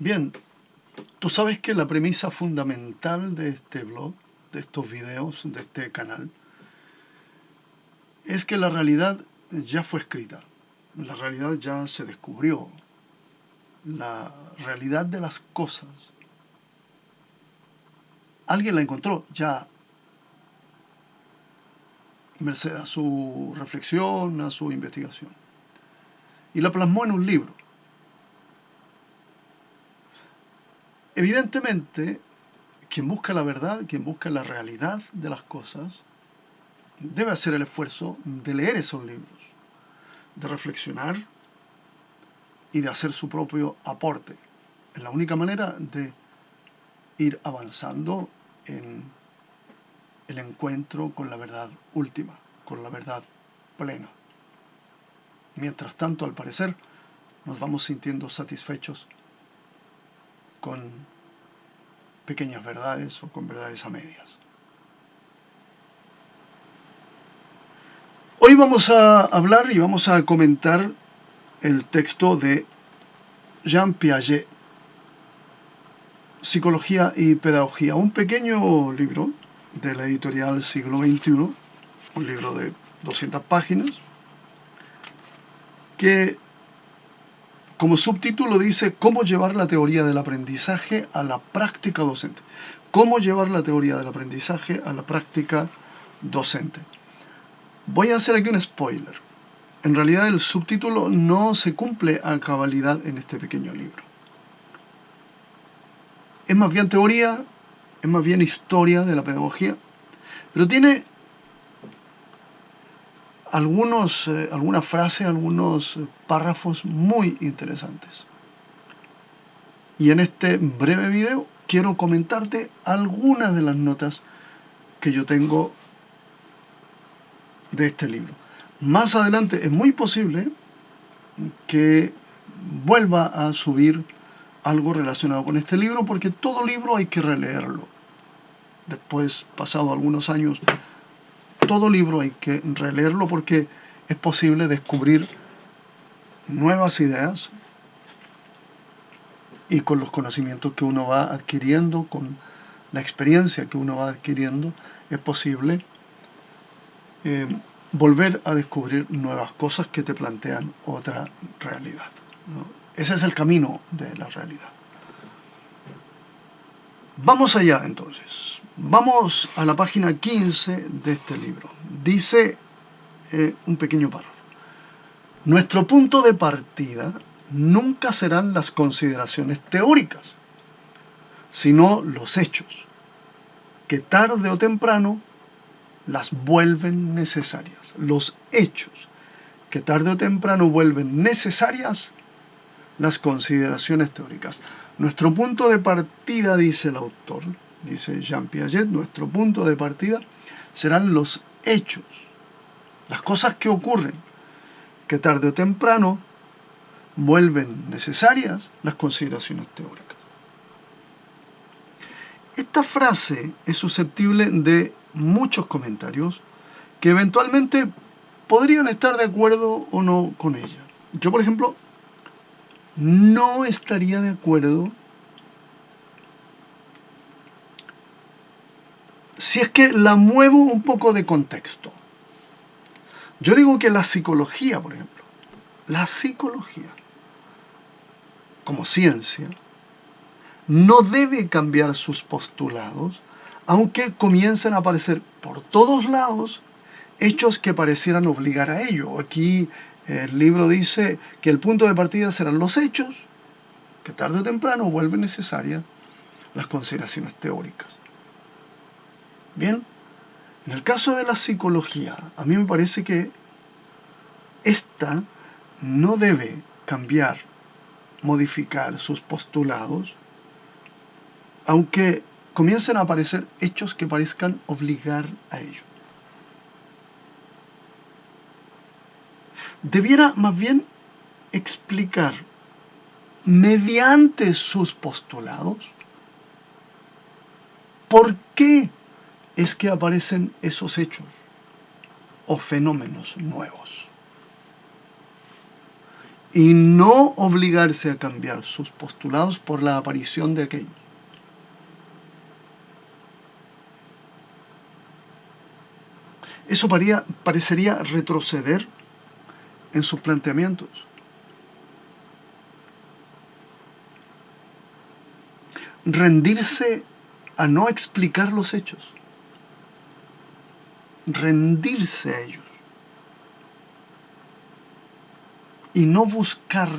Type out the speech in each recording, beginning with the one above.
Bien, tú sabes que la premisa fundamental de este blog, de estos videos, de este canal, es que la realidad ya fue escrita, la realidad ya se descubrió, la realidad de las cosas. Alguien la encontró ya, merced a su reflexión, a su investigación, y la plasmó en un libro. Evidentemente, quien busca la verdad, quien busca la realidad de las cosas, debe hacer el esfuerzo de leer esos libros, de reflexionar y de hacer su propio aporte. Es la única manera de ir avanzando en el encuentro con la verdad última, con la verdad plena. Mientras tanto, al parecer, nos vamos sintiendo satisfechos con pequeñas verdades o con verdades a medias. Hoy vamos a hablar y vamos a comentar el texto de Jean Piaget, Psicología y Pedagogía, un pequeño libro de la editorial Siglo XXI, un libro de 200 páginas, que como subtítulo dice cómo llevar la teoría del aprendizaje a la práctica docente. Cómo llevar la teoría del aprendizaje a la práctica docente. Voy a hacer aquí un spoiler. En realidad el subtítulo no se cumple a cabalidad en este pequeño libro. Es más bien teoría, es más bien historia de la pedagogía, pero tiene algunas frases, algunos párrafos muy interesantes. Y en este breve video quiero comentarte algunas de las notas que yo tengo de este libro. Más adelante es muy posible que vuelva a subir algo relacionado con este libro, porque todo libro hay que releerlo. Después, pasado algunos años, todo libro hay que releerlo porque es posible descubrir nuevas ideas y con los conocimientos que uno va adquiriendo, con la experiencia que uno va adquiriendo, es posible volver a descubrir nuevas cosas que te plantean otra realidad, ¿no? Ese es el camino de la realidad. Vamos allá entonces. Vamos a la página 15 de este libro. Dice un pequeño párrafo. Nuestro punto de partida nunca serán las consideraciones teóricas, sino los hechos, que tarde o temprano las vuelven necesarias. Los hechos, que tarde o temprano vuelven necesarias las consideraciones teóricas. Nuestro punto de partida, dice el autor, dice Jean Piaget, nuestro punto de partida serán los hechos, las cosas que ocurren, que tarde o temprano vuelven necesarias las consideraciones teóricas. Esta frase es susceptible de muchos comentarios que eventualmente podrían estar de acuerdo o no con ella. Yo, por ejemplo, no estaría de acuerdo si es que la muevo un poco de contexto. Yo digo que la psicología, por ejemplo, la psicología como ciencia, no debe cambiar sus postulados, aunque comiencen a aparecer por todos lados hechos que parecieran obligar a ello. Aquí el libro dice que el punto de partida serán los hechos, que tarde o temprano vuelven necesarias las consideraciones teóricas. Bien, en el caso de la psicología, a mí me parece que esta no debe cambiar, modificar sus postulados, aunque comiencen a aparecer hechos que parezcan obligar a ello. Debiera más bien explicar mediante sus postulados por qué es que aparecen esos hechos o fenómenos nuevos. y no obligarse a cambiar sus postulados por la aparición de aquello. Eso parecería retroceder en sus planteamientos. Rendirse a no explicar los hechos. Rendirse a ellos. Y no buscar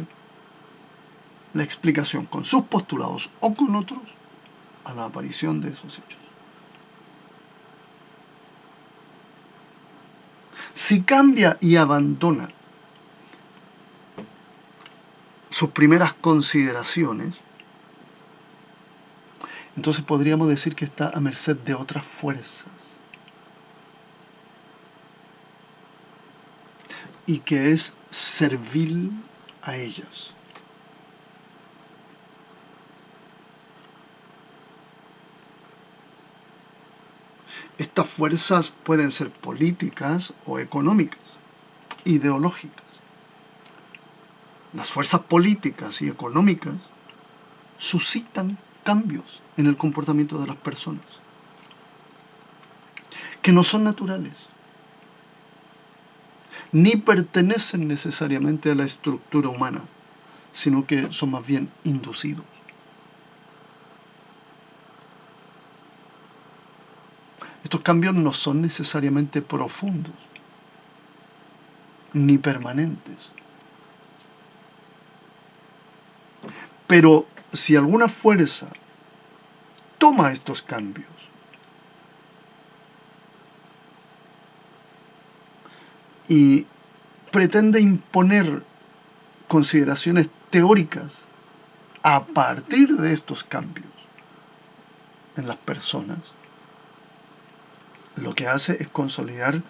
la explicación con sus postulados o con otros a la aparición de esos hechos. Si cambia y abandona sus primeras consideraciones, entonces podríamos decir que está a merced de otras fuerzas y que es servil a ellas. Estas fuerzas pueden ser políticas o económicas, ideológicas. Las fuerzas políticas y económicas suscitan cambios en el comportamiento de las personas, que no son naturales, ni pertenecen necesariamente a la estructura humana, sino que son más bien inducidos. Estos cambios no son necesariamente profundos, ni permanentes. Pero si alguna fuerza toma estos cambios y pretende imponer consideraciones teóricas a partir de estos cambios en las personas, lo que hace es consolidar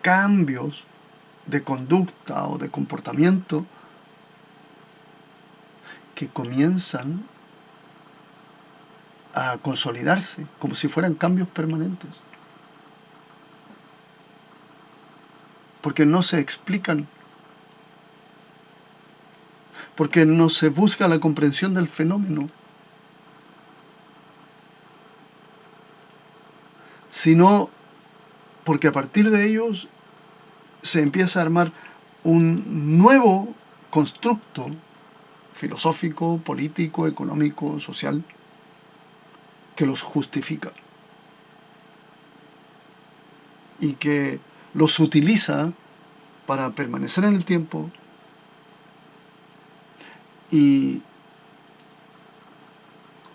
cambios de conducta o de comportamiento que comienzan a consolidarse como si fueran cambios permanentes. Porque no se explican, porque no se busca la comprensión del fenómeno, sino porque a partir de ellos se empieza a armar un nuevo constructo filosófico, político, económico, social, que los justifica y que los utiliza para permanecer en el tiempo y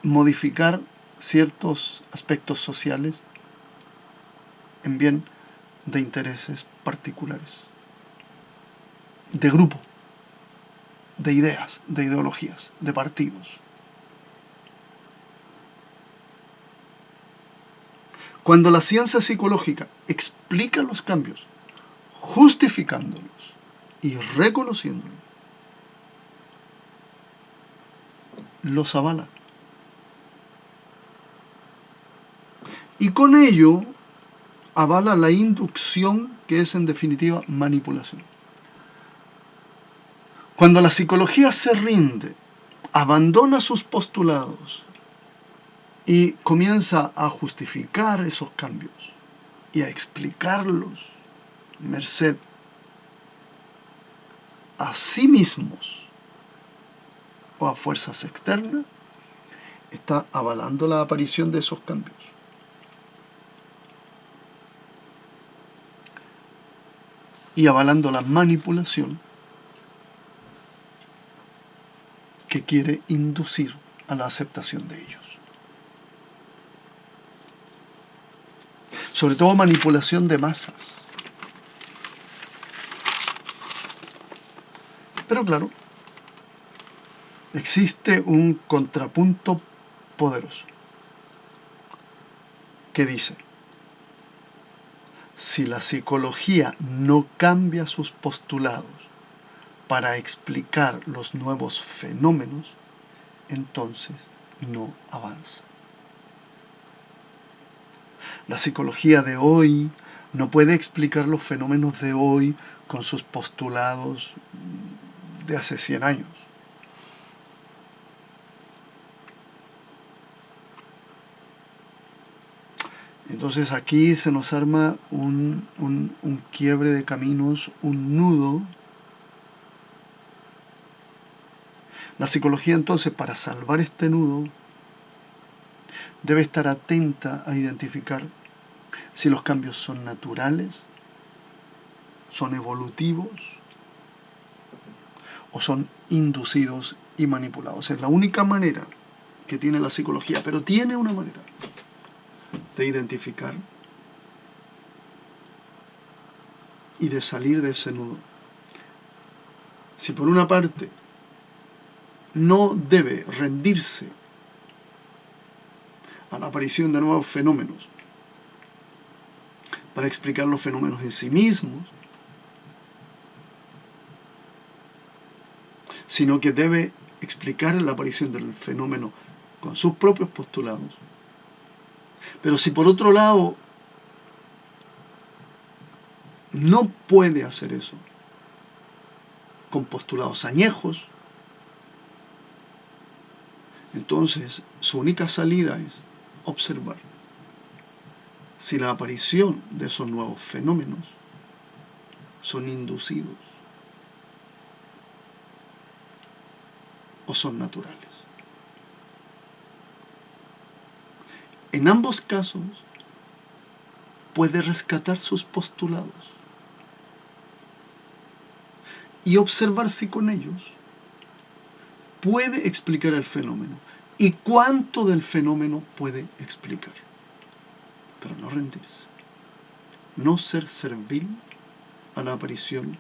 modificar ciertos aspectos sociales en bien de intereses particulares, de grupo, de ideas, de ideologías, de partidos. Cuando la ciencia psicológica explica los cambios, justificándolos y reconociéndolos, los avala. Y con ello avala la inducción, que es en definitiva manipulación. Cuando la psicología se rinde, abandona sus postulados y comienza a justificar esos cambios y a explicarlos merced a sí mismos o a fuerzas externas, está avalando la aparición de esos cambios. Y avalando la manipulación que quiere inducir a la aceptación de ellos. Sobre todo manipulación de masas. Pero claro, existe un contrapunto poderoso que dice: si la psicología no cambia sus postulados para explicar los nuevos fenómenos, entonces no avanza. La psicología de hoy no puede explicar los fenómenos de hoy con sus postulados de hace 100 años. Entonces aquí se nos arma un quiebre de caminos, un nudo. La psicología entonces, para salvar este nudo, debe estar atenta a identificar si los cambios son naturales, son evolutivos o son inducidos y manipulados. Es la única manera que tiene la psicología, pero tiene una manera de identificar y de salir de ese nudo. Si por una parte no debe rendirse a la aparición de nuevos fenómenos para explicar los fenómenos en sí mismos, sino que debe explicar la aparición del fenómeno con sus propios postulados. Pero si por otro lado no puede hacer eso con postulados añejos, entonces su única salida es observar si la aparición de esos nuevos fenómenos son inducidos o son naturales. En ambos casos puede rescatar sus postulados y observar si con ellos puede explicar el fenómeno y cuánto del fenómeno puede explicar. Pero no rendirse, no ser servil a la aparición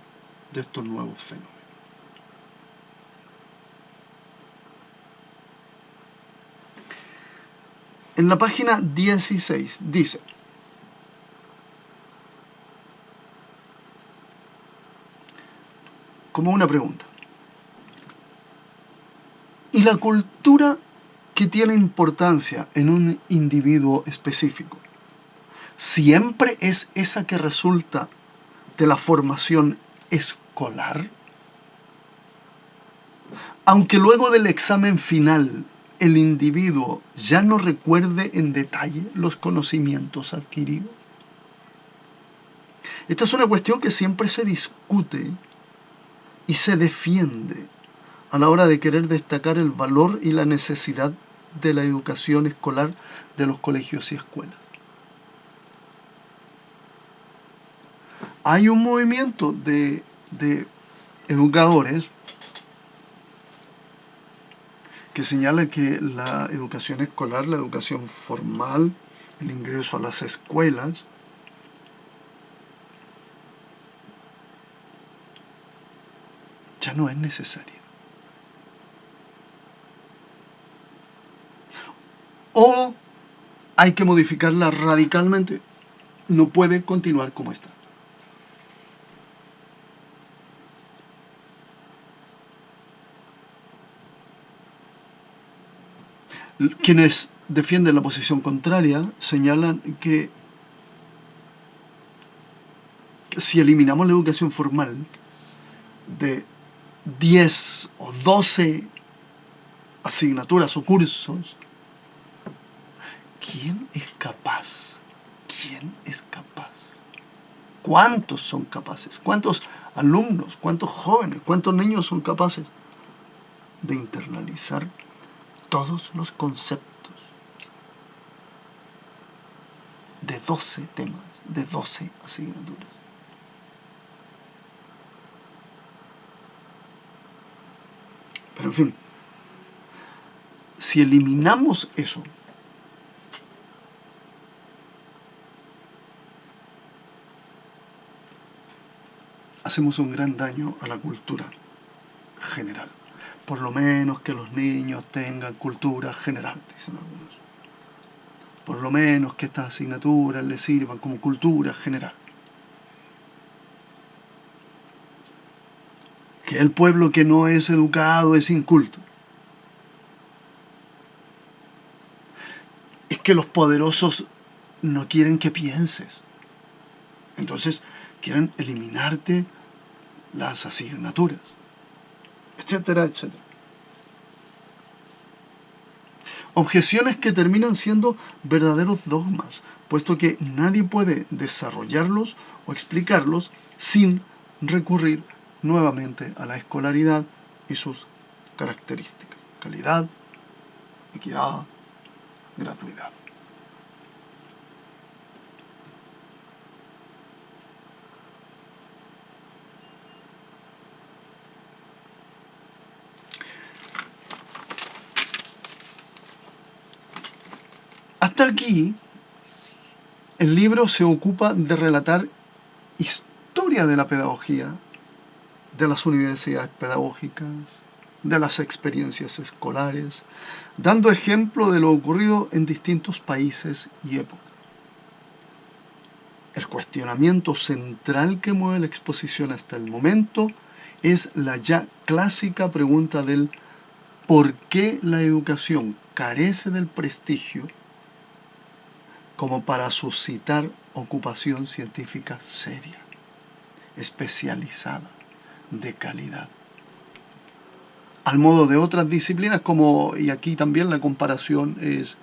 de estos nuevos fenómenos. En la página 16 dice: como una pregunta, ¿y la cultura que tiene importancia en un individuo específico siempre es esa que resulta de la formación escolar? Aunque luego del examen final el individuo ya no recuerde en detalle los conocimientos adquiridos. Esta es una cuestión que siempre se discute y se defiende a la hora de querer destacar el valor y la necesidad de la educación escolar de los colegios y escuelas. Hay un movimiento de educadores que señala que la educación escolar, la educación formal, el ingreso a las escuelas, ya no es necesario. O hay que modificarla radicalmente. No puede continuar como está. Quienes defienden la posición contraria señalan que si eliminamos la educación formal de 10 o 12 asignaturas o cursos, ¿quién es capaz? ¿Quién es capaz? ¿Cuántos son capaces? ¿Cuántos alumnos, cuántos jóvenes, cuántos niños son capaces de internalizar todos los conceptos de 12 temas, de 12 asignaturas? Pero en fin, si eliminamos eso, hacemos un gran daño a la cultura general. Por lo menos que los niños tengan cultura general, dicen algunos. Por lo menos que estas asignaturas les sirvan como cultura general. Que el pueblo que no es educado es inculto. Es que los poderosos no quieren que pienses. Entonces quieren eliminarte las asignaturas. etcétera, etcétera. Objeciones que terminan siendo verdaderos dogmas, puesto que nadie puede desarrollarlos o explicarlos sin recurrir nuevamente a la escolaridad y sus características: calidad, equidad, gratuidad. Hasta aquí, el libro se ocupa de relatar historia de la pedagogía, de las universidades pedagógicas, de las experiencias escolares, dando ejemplo de lo ocurrido en distintos países y épocas. El cuestionamiento central que mueve la exposición hasta el momento es la ya clásica pregunta del ¿por qué la educación carece del prestigio como para suscitar ocupación científica seria, especializada, de calidad? Al modo de otras disciplinas, como, y aquí también la comparación es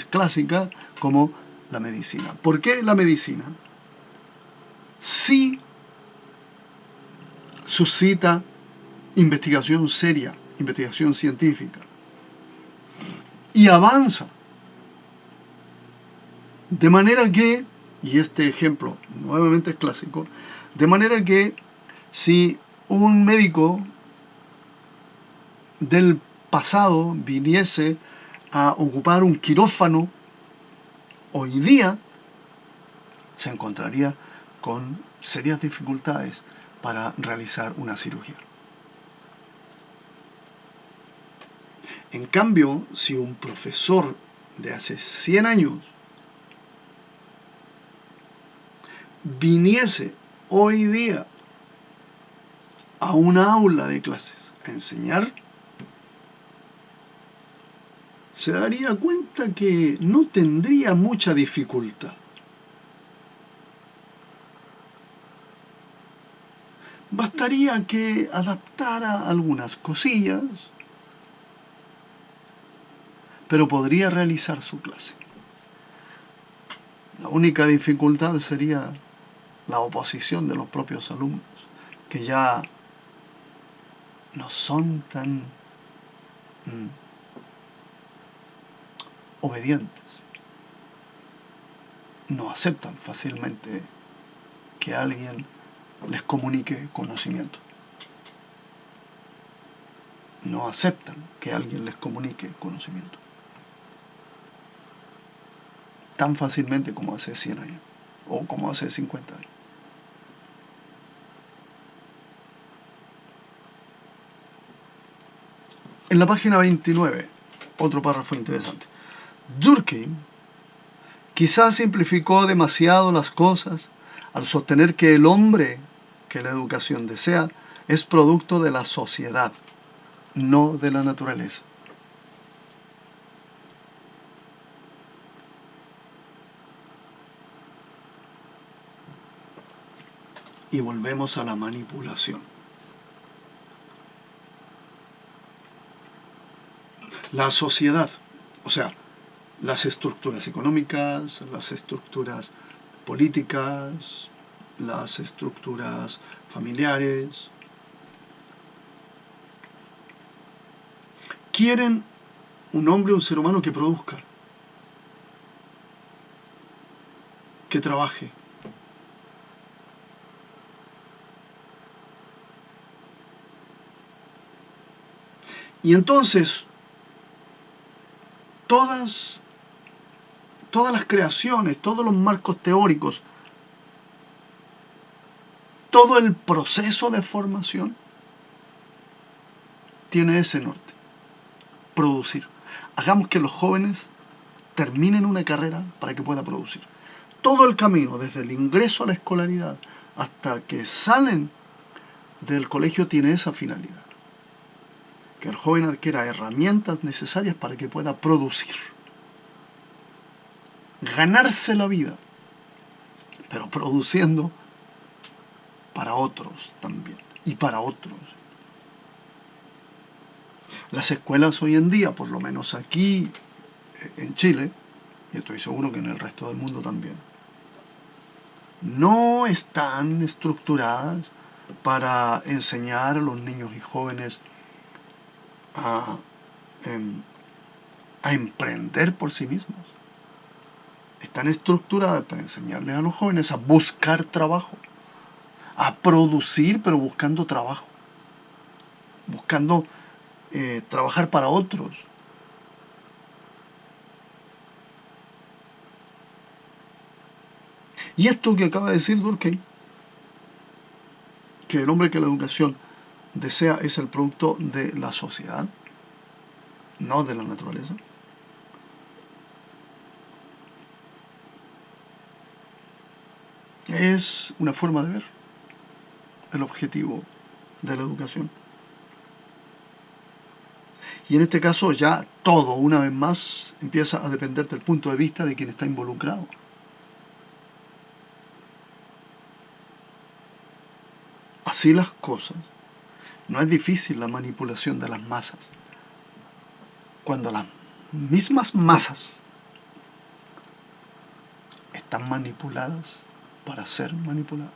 clásica, como la medicina. ¿Por qué la medicina sí suscita investigación seria, investigación científica, y avanza? De manera que, y este ejemplo nuevamente es clásico, de manera que si un médico del pasado viniese a ocupar un quirófano hoy día, se encontraría con serias dificultades para realizar una cirugía. En cambio, si un profesor de hace 100 años viniese hoy día a una aula de clases a enseñar, se daría cuenta que no tendría mucha dificultad. Bastaría que adaptara algunas cosillas, pero podría realizar su clase. La única dificultad sería la oposición de los propios alumnos, que ya no son tan obedientes, no aceptan fácilmente que alguien les comunique conocimiento. No aceptan que alguien les comunique conocimiento tan fácilmente como hace 100 años o como hace 50 años. En la página 29, otro párrafo interesante. Durkheim quizás simplificó demasiado las cosas al sostener que el hombre que la educación desea es producto de la sociedad, no de la naturaleza. Y volvemos a la manipulación. La sociedad, o sea, las estructuras económicas, las estructuras políticas, las estructuras familiares, quieren un hombre, un ser humano que produzca, que trabaje. Y entonces, todas las creaciones, todos los marcos teóricos, todo el proceso de formación tiene ese norte: producir. Hagamos que los jóvenes terminen una carrera para que pueda producir. Todo el camino, desde el ingreso a la escolaridad hasta que salen del colegio, tiene esa finalidad: que el joven adquiera herramientas necesarias para que pueda producir, ganarse la vida, pero produciendo para otros también, y para otros. Las escuelas hoy en día, por lo menos aquí en Chile, y estoy seguro que en el resto del mundo también, no están estructuradas para enseñar a los niños y jóvenes a, em, a emprender por sí mismos. Están estructuradas para enseñarles a los jóvenes a buscar trabajo, a producir, pero buscando trabajo, buscando trabajar para otros. Y esto que acaba de decir Durkheim, que el hombre que la educación desea es el producto de la sociedad, no de la naturaleza. Es una forma de ver el objetivo de la educación. Y en este caso ya todo, una vez más, empieza a depender del punto de vista de quien está involucrado. Así las cosas, no es difícil la manipulación de las masas. Cuando las mismas masas están manipuladas para ser manipuladas.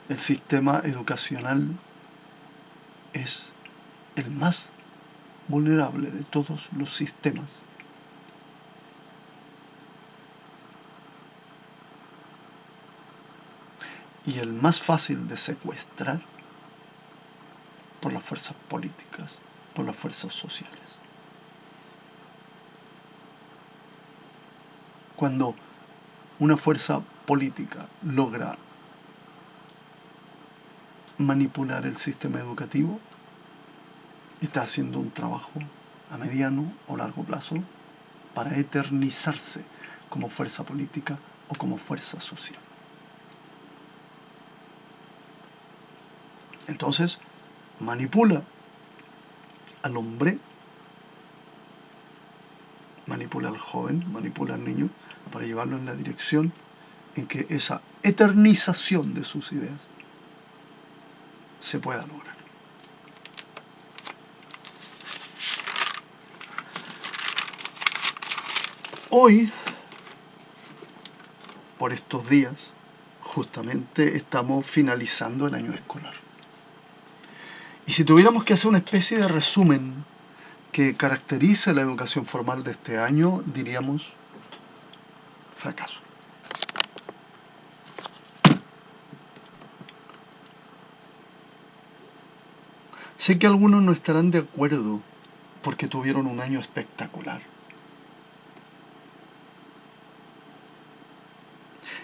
El sistema educacional es el más vulnerable de todos los sistemas. Y el más fácil de secuestrar por las fuerzas políticas, por las fuerzas sociales. Cuando una fuerza política logra manipular el sistema educativo, está haciendo un trabajo a mediano o largo plazo para eternizarse como fuerza política o como fuerza social. Entonces, manipula al hombre, manipula al joven, manipula al niño, para llevarlo en la dirección en que esa eternización de sus ideas se pueda lograr. Hoy, por estos días, justamente estamos finalizando el año escolar. Y si tuviéramos que hacer una especie de resumen que caracterice la educación formal de este año, diríamos fracaso. Sé que algunos no estarán de acuerdo porque tuvieron un año espectacular.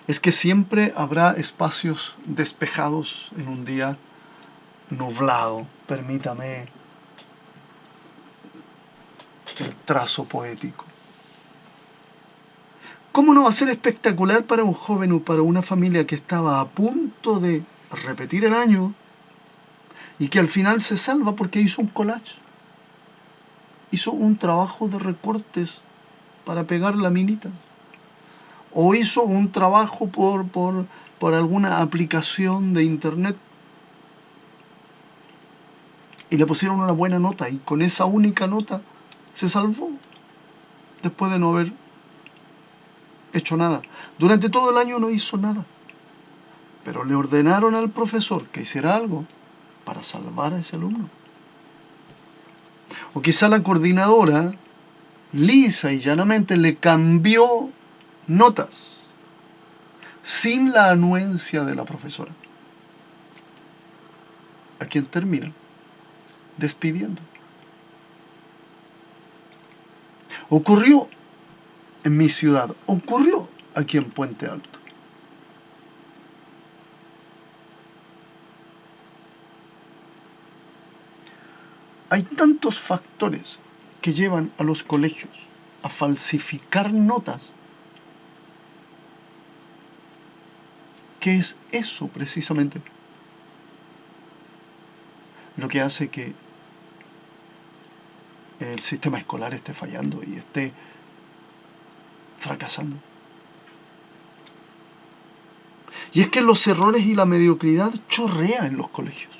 Es que siempre habrá espacios despejados en un día nublado, permítame el trazo poético. ¿Cómo no va a ser espectacular para un joven o para una familia que estaba a punto de repetir el año y que al final se salva porque hizo un collage? Hizo un trabajo de recortes para pegar laminitas. O hizo un trabajo por alguna aplicación de internet y le pusieron una buena nota y con esa única nota se salvó después de no haber hecho nada. Durante todo el año no hizo nada, pero le ordenaron al profesor que hiciera algo para salvar a ese alumno. O quizá la coordinadora, lisa y llanamente, le cambió notas sin la anuencia de la profesora, a quien termina despidiendo. Ocurrió en mi ciudad, ocurrió aquí en Puente Alto. Hay tantos factores que llevan a los colegios a falsificar notas, que es eso precisamente lo que hace que el sistema escolar esté fallando y esté fracasando. Y es que los errores y la mediocridad chorrea en los colegios.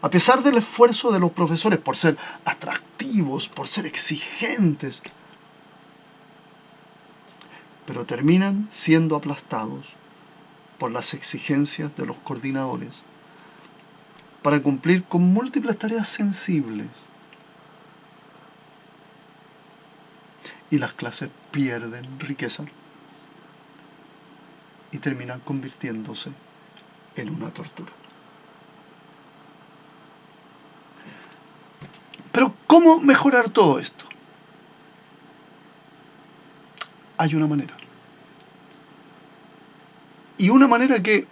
A pesar del esfuerzo de los profesores por ser atractivos, por ser exigentes, pero terminan siendo aplastados por las exigencias de los coordinadores para cumplir con múltiples tareas sensibles. Y las clases pierden riqueza y terminan convirtiéndose en una tortura. Pero ¿cómo mejorar todo esto? Hay una manera. Y una manera que